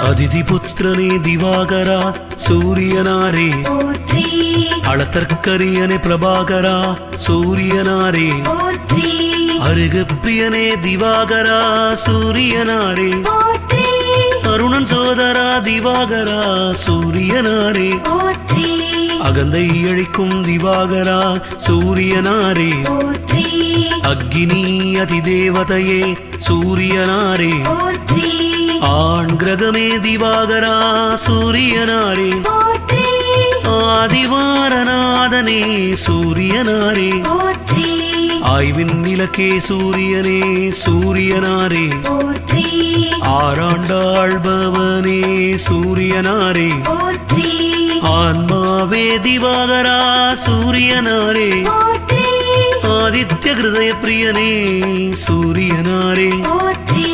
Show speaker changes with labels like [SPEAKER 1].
[SPEAKER 1] அதிதி புத்திரனே திவாகரா சூரியனாரே
[SPEAKER 2] போற்றி
[SPEAKER 1] அளத்தற்கரியனே பிரபாகரா சூரியனாரே
[SPEAKER 2] போற்றி
[SPEAKER 1] அருகு பிரியனே திவாகரா சூரியனாரே
[SPEAKER 2] போற்றி
[SPEAKER 1] அருணன் சோதரா திவாகரா சூரியனாரே
[SPEAKER 2] போற்றி
[SPEAKER 1] அகந்தை அழிக்கும் திவாகரா சூரியனாரே
[SPEAKER 2] போற்றி
[SPEAKER 1] அக்னி அதிதேவதையே சூரியனாரே
[SPEAKER 2] போற்றி
[SPEAKER 1] ஆண் கிரகமே திவாகரா சூரியனாரே
[SPEAKER 2] போற்றி
[SPEAKER 1] ஆதிவாரநாதனே சூரியனாரே
[SPEAKER 2] போற்றி
[SPEAKER 1] ஆய்வின் இலக்கே சூரியனே சூரியனாரே
[SPEAKER 2] போற்றி
[SPEAKER 1] ஆராண்டாள்பவனே சூரியனாரே
[SPEAKER 2] போற்றி
[SPEAKER 1] ஆன்மாவே திவாகரா சூரியனாரே
[SPEAKER 2] போற்றி
[SPEAKER 1] ஆதித்ய ஹிருதய பிரியனே சூரியனாரே
[SPEAKER 2] போற்றி